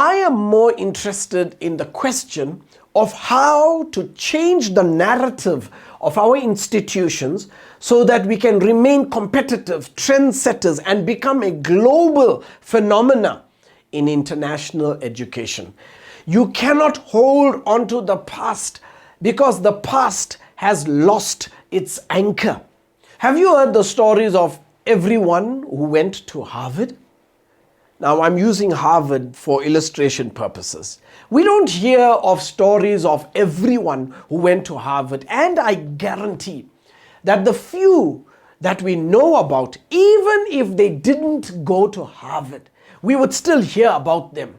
I am more interested in the question of how to change the narrative of our institutions so that we can remain competitive, trendsetters, and become a global phenomena in international education. You cannot hold on to the past because the past has lost its anchor. Have you heard the stories of everyone who went to Harvard? Now, I'm using Harvard for illustration purposes. We don't hear of stories of everyone who went to Harvard, and I guarantee that the few that we know about, even if they didn't go to Harvard, we would still hear about them.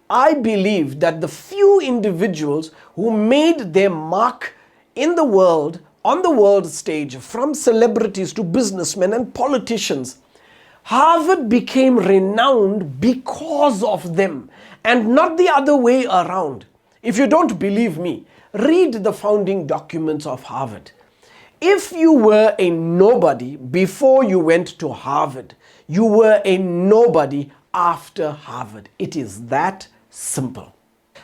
I believe that the few individuals who made their mark in the world, on the world stage, from celebrities to businessmen and politicians, Harvard became renowned because of them and not the other way around. If you don't believe me, read the founding documents of Harvard. If you were a nobody before you went to Harvard, you were a nobody after Harvard. It is that simple.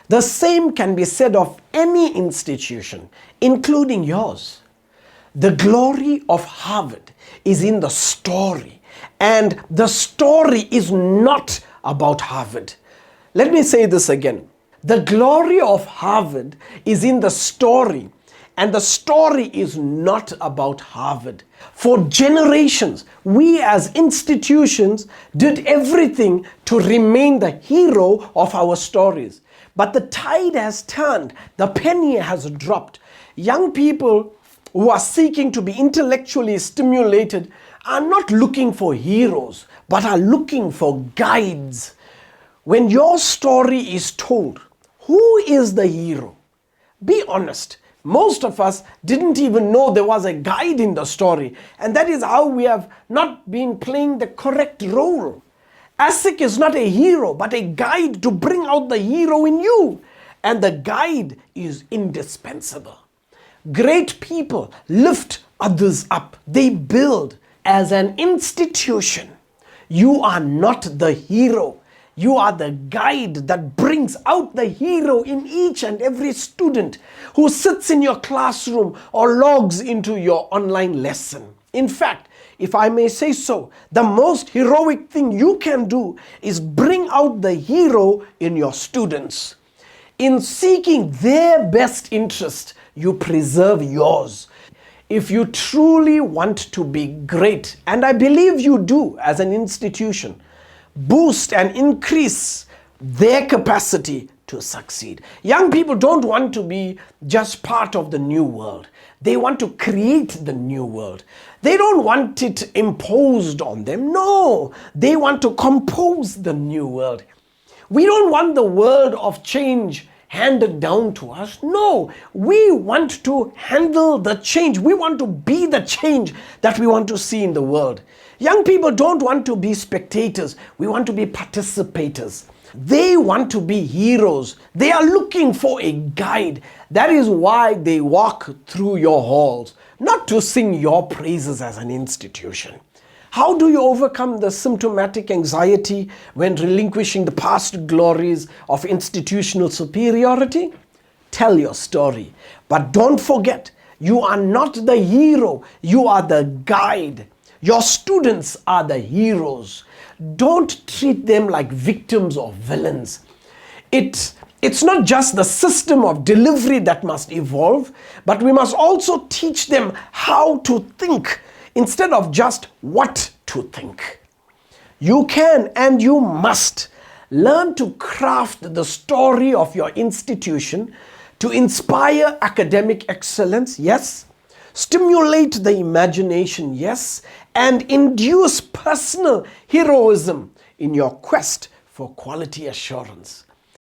The same can be said of any institution, including yours. The glory of Harvard is in the story. And the story is not about Harvard. Let me say this again. The glory of Harvard is in the story, and the story is not about Harvard. For generations, we as institutions did everything to remain the hero of our stories. But the tide has turned, the penny has dropped. Young people who are seeking to be intellectually stimulated are not looking for heroes, but are looking for guides. When your story is told, who is the hero? Be honest. Most of us didn't even know there was a guide in the story, and that is how we have not been playing the correct role. ASIC is not a hero, but a guide to bring out the hero in you, and the guide is indispensable. Great people lift others up. They build. As an institution, you are not the hero. You are the guide that brings out the hero in each and every student who sits in your classroom or logs into your online lesson. In fact, if I may say so, the most heroic thing you can do is bring out the hero in your students. In seeking their best interest, you preserve yours. If you truly want to be great, and I believe you do as an institution, boost and increase their capacity to succeed. Young people don't want to be just part of the new world. They want to create the new world. They don't want it imposed on them. No, they want to compose the new world. We don't want the world of change handed down to us. No, we want to handle the change. We want to be the change that we want to see in the world. Young people don't want to be spectators. We want to be participators. They want to be heroes. They are looking for a guide. That is why they walk through your halls, not to sing your praises as an institution. How do you overcome the symptomatic anxiety when relinquishing the past glories of institutional superiority? Tell your story. But don't forget, you are not the hero. You are the guide. Your students are the heroes. Don't treat them like victims or villains. It's not just the system of delivery that must evolve, but we must also teach them how to think instead of just what to think. You can and you must learn to craft the story of your institution to inspire academic excellence, yes, stimulate the imagination, yes, and induce personal heroism in your quest for quality assurance.